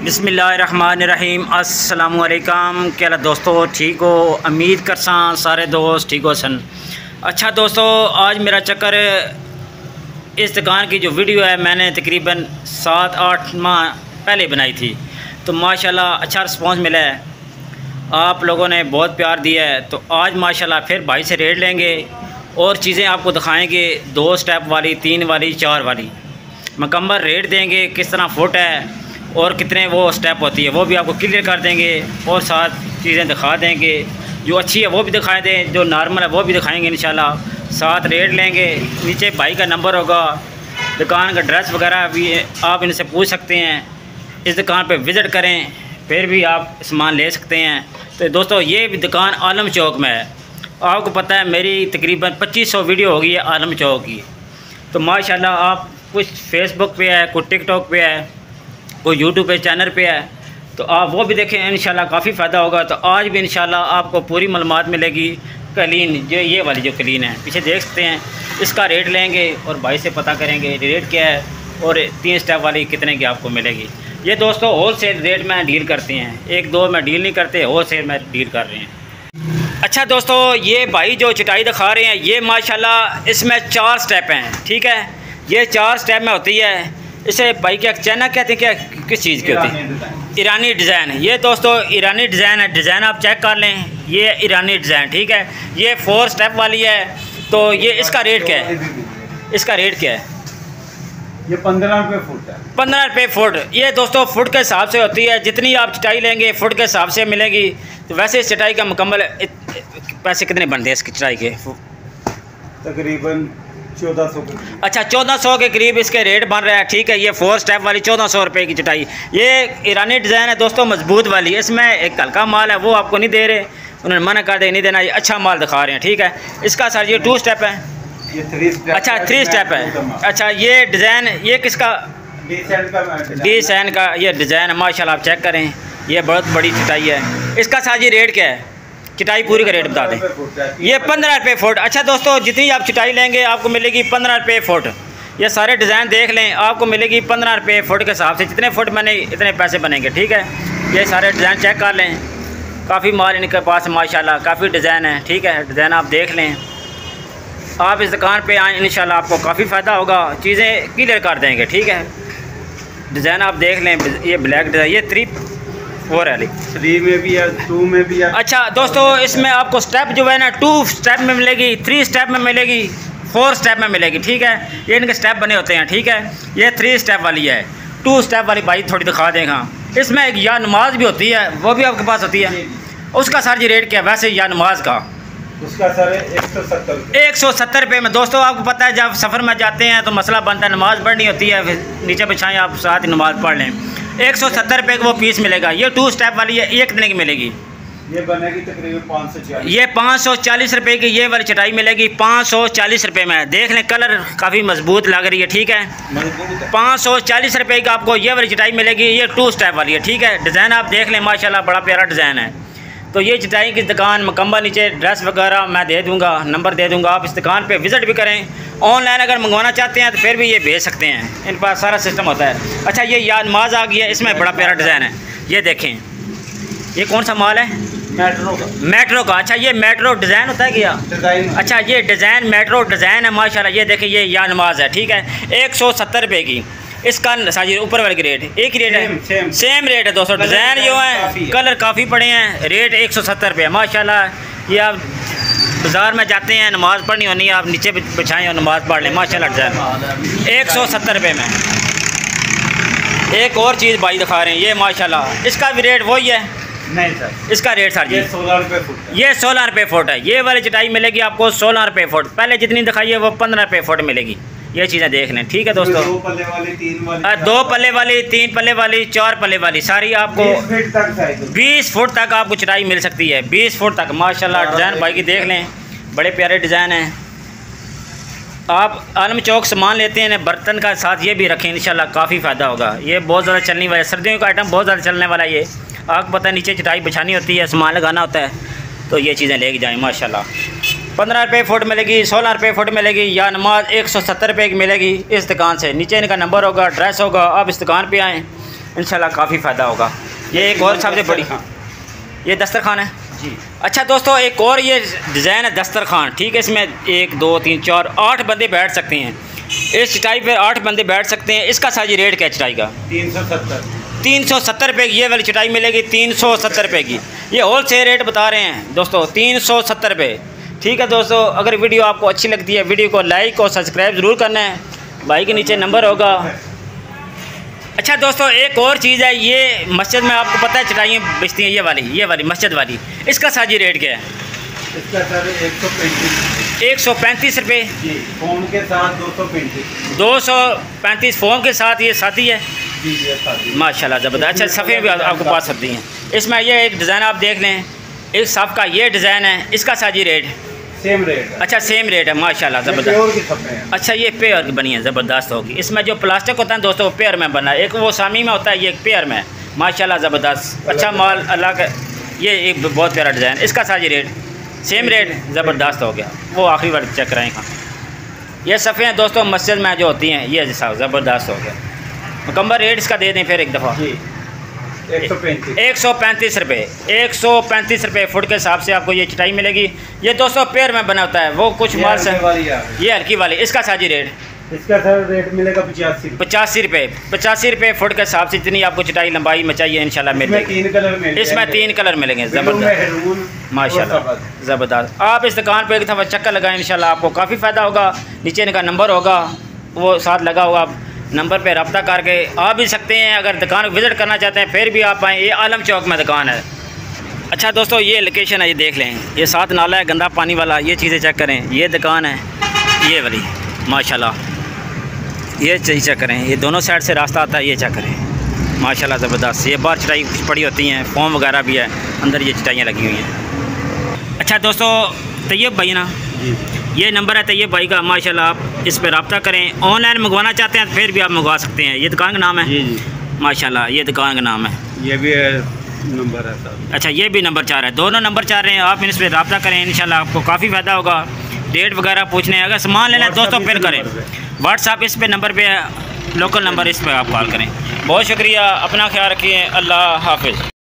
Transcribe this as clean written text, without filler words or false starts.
बिस्मिल्लाहिर्रहमानिर्रहीम। अस्सलामुअलैकुम। क्या हाल दोस्तों, ठीक हो? उम्मीद करसा सारे दोस्त ठीक हो सन। अच्छा दोस्तों, आज मेरा चक्कर इस दुकान की जो वीडियो है मैंने तकरीबन 7-8 माह पहले बनाई थी, तो माशाल्लाह अच्छा रिस्पांस मिला है, आप लोगों ने बहुत प्यार दिया है। तो आज माशाल्लाह फिर भाई से रेट लेंगे और चीज़ें आपको दिखाएंगे, 2 स्टेप वाली, 3 वाली, 4 वाली मुकम्मल रेट देंगे, किस तरह फुट है और कितने वो स्टेप होती है वो भी आपको क्लियर कर देंगे और साथ चीज़ें दिखा देंगे। जो अच्छी है वो भी दिखा दें, जो नॉर्मल है वो भी दिखाएंगे इंशाल्लाह। साथ रेट लेंगे, नीचे भाई का नंबर होगा, दुकान का एड्रेस वगैरह भी आप इनसे पूछ सकते हैं। इस दुकान पे विज़िट करें फिर भी आप सामान ले सकते हैं। तो दोस्तों ये भी दुकान आलम चौक में है। आपको पता है मेरी तकरीबन 2500 वीडियो हो गई है आलम चौक की। तो माशाल्लाह आप कुछ फेसबुक पे है, कुछ टिकटॉक पे है, कोई यूट्यूब पे चैनल पे है, तो आप वो भी देखें, इंशाल्लाह काफ़ी फ़ायदा होगा। तो आज भी इंशाल्लाह आपको पूरी मालूमात मिलेगी। कलीन जो ये वाली जो कलीन है पीछे देख सकते हैं, इसका रेट लेंगे और भाई से पता करेंगे रेट क्या है और 3 स्टेप वाली कितने की आपको मिलेगी। ये दोस्तों होल सेल रेट में डील करते हैं, 1-2 में डील नहीं करते, होल सेल में डील कर रहे हैं। अच्छा दोस्तों, ये भाई जो चटाई दिखा रहे हैं ये माशाल्लाह इसमें 4 स्टेप हैं, ठीक है। ये 4 स्टेप में होती है। इसे भाई क्या चैना कहते हैं, क्या किस चीज़ की होती है? ईरानी डिज़ाइन। ये दोस्तों ईरानी डिज़ाइन है, डिज़ाइन आप चेक कर लें, ये ईरानी डिज़ाइन, ठीक है। ये 4 स्टेप वाली है। तो ये इसका रेट क्या है? इसका रेट क्या है? ये 15 रुपये फुट है। 15 रुपये फुट। ये दोस्तों फुट के हिसाब से होती है, जितनी आप चटाई लेंगे फुट के हिसाब से मिलेगी। तो वैसे इस चटाई का मुकम्मल पैसे कितने बनते हैं इसकी चटाई के? तकरीबन 1400। अच्छा 1400 के करीब इसके रेट बन रहा है, ठीक है। ये 4 स्टेप वाली 1400 रुपये की चटाई। ये ईरानी डिज़ाइन है दोस्तों, मजबूत वाली। इसमें एक हल्का माल है वो आपको नहीं दे रहे, उन्होंने मना कर दे नहीं देना, ये अच्छा माल दिखा रहे हैं, ठीक है। इसका सर ये 2 स्टेप है। ये 3 स्टेप। अच्छा 3 स्टेप है। अच्छा ये डिज़ाइन ये किसका? डिज़ाइन का ये डिज़ाइन है माशाल्लाह, आप चेक करें, ये बहुत बड़ी चटाई है। इसका सर ये रेट क्या है? चटाई पूरी का रेट बता दें। ये 15 रुपये फुट। अच्छा दोस्तों, जितनी आप चटाई लेंगे आपको मिलेगी 15 रुपये फुट। ये सारे डिज़ाइन देख लें, आपको मिलेगी 15 रुपये फुट के हिसाब से, जितने फुट बने इतने पैसे बनेंगे, ठीक है। ये सारे डिज़ाइन चेक कर लें, काफ़ी माल इनके पास माशाल्लाह, काफ़ी डिज़ाइन है, ठीक है। डिज़ाइन आप देख लें, आप इस दुकान पे आएँ इंशाल्लाह आपको काफ़ी फ़ायदा होगा, चीज़ें क्लियर कर देंगे, ठीक है। डिज़ाइन आप देख लें, ये ब्लैक डिज़ाइन, ये 3-4 वाली 3 में भी है, 2 में भी है। अच्छा दोस्तों, इसमें आपको स्टेप जो है ना 2 स्टेप में मिलेगी, 3 स्टेप में मिलेगी, 4 स्टेप में मिलेगी, ठीक है। ये इनके स्टेप बने होते हैं, ठीक है। ये 3 स्टेप वाली है। 2 स्टेप वाली भाई थोड़ी दिखा देगा। इसमें एक या नमाज भी होती है, वो भी आपके पास होती है। उसका सर जी रेट क्या है वैसे या नमाज का? उसका सर 170। 170 रुपये में। दोस्तों आपको पता है जब सफ़र में जाते हैं तो मसला बनता है, नमाज़ पढ़नी होती है, फिर नीचे बिछाएं आप साथ ही नमाज़ पढ़ लें। 170 रुपये का वो पीस मिलेगा। ये 2 स्टेप वाली है, ये कितने की मिलेगी? ये बनेगी तकरीबन 540। ये 540 रुपये की ये वाली चटाई मिलेगी, 540 रुपये में। देख लें कलर काफ़ी मजबूत लग रही है, ठीक है। 540 रुपये का आपको ये वाली चटाई मिलेगी। ये 2 स्टेप वाली है, ठीक है। डिज़ाइन आप देख लें माशाल्लाह, बड़ा प्यारा डिज़ाइन है। तो ये चटाई की दुकान मुकम्मल नीचे ड्रेस वगैरह मैं दे दूँगा, नंबर दे दूँगा, आप इस दुकान पे विज़िट भी करें। ऑनलाइन अगर मंगवाना चाहते हैं तो फिर भी ये भेज सकते हैं, इन पर सारा सिस्टम होता है। अच्छा ये याद नमाज आ गई है, इसमें बड़ा प्यारा डिज़ाइन है, ये देखें। ये कौन सा माल है? मेट्रो का। अच्छा ये मेट्रो डिज़ाइन होता है क्या? अच्छा ये डिज़ाइन मेट्रो डिज़ाइन है माशाल्लाह। ये देखें, ये या नमाज है, ठीक है। 170 रुपये की। इसका साजी ऊपर वाले की रेट एक ही रेट है, सेम रेट है दोस्तों। डिज़ाइन जो है कलर काफ़ी पड़े हैं, रेट 170 रुपये माशाल्लाह। ये आप बाज़ार में जाते हैं, नमाज़ पढ़नी होनी है, आप नीचे बिछाएं और नमाज़ पढ़ लें माशाल्लाह। डिज़ाइन 170 रुपये में। एक और चीज़ भाई दिखा रहे हैं, ये माशाल्लाह इसका भी रेट वही है? नहीं सर, इसका रेट सर जी 16 रुपये फुट है। ये 16 रुपये फुट है। ये वाली चटाई मिलेगी आपको 16 रुपये फुट। पहले जितनी दिखाई है वो 15 रुपये फुट मिलेगी। ये चीज़ें देख लें, ठीक है दोस्तों। 2 पल्ले वाली, 3 वाली, 2 पल्ले वाली, 3 पल्ले वाली, 4 पल्ले वाली, सारी आपको 20 फुट तक आपको चटाई मिल सकती है, 20 फुट तक माशाल्लाह। डिज़ाइन भाई की देख लें, बड़े प्यारे डिज़ाइन हैं। आप आलम चौक सामान लेते हैं बर्तन का साथ ये भी रखें, इंशाल्लाह काफ़ी फ़ायदा होगा। ये बहुत ज़्यादा चलने वाला है, सर्दियों का आइटम बहुत ज़्यादा चलने वाला है। ये आपको पता है नीचे चटाई बिछानी होती है, सामान लगाना होता है, तो ये चीज़ें लेके जाएँ माशाल्लाह। 15 रुपये फुट मिलेगी, 16 रुपये फुट मिलेगी। या नमाज 170 रुपये की मिलेगी इस दुकान से। नीचे इनका नंबर होगा, एड्रेस होगा, आप इस दुकान पे आएँ इंशाल्लाह काफ़ी फ़ायदा होगा। ये एक और सबसे बड़ी, ये दस्तरखान है जी। अच्छा दोस्तों, एक और ये डिज़ाइन है दस्तरखान, ठीक है। इसमें 1 2 3 4 8 बंदे बैठ सकते हैं। इस चटाई पे 8 बंदे बैठ सकते हैं। इसका साजी रेट क्या है चटाई का? 370 रुपये की ये वाली चटाई मिलेगी, 370 रुपये की। ये होल सेल रेट बता रहे हैं दोस्तों, 370 रुपये। ठीक है दोस्तों, अगर वीडियो आपको अच्छी लगती है वीडियो को लाइक और सब्सक्राइब ज़रूर करना है। भाई के नीचे नंबर होगा। अच्छा दोस्तों, एक और चीज़ है, ये मस्जिद में आपको पता है चटाइयाँ बेचती हैं, ये वाली मस्जिद वाली, इसका साजी रेट क्या है? इसका सर 135 रुपये फोम के साथ 235 फोम के साथ ये साथी है जी। माशाल्लाह ज़बरदस्त। अच्छा सफ़े भी आपके पास सकती हैं। इसमें ये एक डिज़ाइन आप देख लें, एक साफ का ये डिज़ाइन है, इसका साजी रेट सेम रेट है। अच्छा सेम रेट है माशाल्लाह ज़बरदस्त। अच्छा ये पेयर की बनी है, ज़बरदस्त होगी। इसमें जो प्लास्टिक होता है दोस्तों पेयर में बना है, एक वो सामी में होता है, ये एक पेयर में माशाल्लाह ज़बरदस्त। अच्छा माल अल्लाह का, ये एक बहुत प्यारा डिज़ाइन, इसका साजी रेट सेम रेट ज़बरदस्त हो गया। वो आखिरी बार चेक कराएँ। ये सफ़े हैं दोस्तों मस्जिद में जो होती हैं, ये जैसा ज़बरदस्त हो गया। मुकम्मल रेट इसका दे दें फिर एक दफ़ा। 135 रुपये, 135 रुपये फुट के हिसाब से आपको ये चटाई मिलेगी। ये दोस्तों पेयर में बना होता है, वो कुछ माल से ये हल्की वाली, इसका साजी रेट इसका सर रेट मिलेगा 85 रुपये। 85 रुपये फुट के हिसाब से जितनी आपको चटाई लंबाई में चाहिए इंशाल्लाह मिल जाएगी। इसमें 3 कलर मिलेंगे, ज़बरदस्त माशाल्लाह ज़बरदस्त। आप इस दुकान पर एक दफ़ा चक्कर लगाएं, इंशाल्लाह आपको काफ़ी फ़ायदा होगा। नीचे इनका नंबर होगा, वो साथ लगा हुआ, नंबर पे रब्ता करके आ भी सकते हैं। अगर दुकान विज़िट करना चाहते हैं फिर भी आप आएँ, ये आलम चौक में दुकान है। अच्छा दोस्तों, ये लोकेशन है, ये देख लें, ये साथ नाला है गंदा पानी वाला, ये चीज़ें चेक करें। ये दुकान है ये वाली माशाल्लाह, ये चीज़ चेक करें, ये दोनों साइड से रास्ता आता है, ये चेक करें माशाल्लाह ज़बरदस्त। ये बाहर चटाई पड़ी होती हैं, फॉर्म वगैरह भी है, अंदर ये चटाइयाँ लगी हुई हैं। अच्छा दोस्तों, तैयब भाई ना जी, ये नंबर है तैयब भाई का माशाल्लाह, आप इस पर रब्ता करें। ऑनलाइन मंगवाना चाहते हैं फिर भी आप मंगवा सकते हैं। ये दुकान का नाम है जी माशाल्लाह, ये दुकान का नाम है। ये भी नंबर है सर। अच्छा ये भी नंबर 4 है, दोनों नंबर 4 हैं। आप इस पर रब्ता करें, इंशाल्लाह आपको काफ़ी फ़ायदा होगा। डेट वगैरह पूछने, अगर सामान लेना है दोस्तों फिर करें। व्हाट्सएप इस पे नंबर पे है, लोकल नंबर, इस पर आप कॉल करें। बहुत शुक्रिया, अपना ख्याल रखिए, अल्लाह हाफिज़।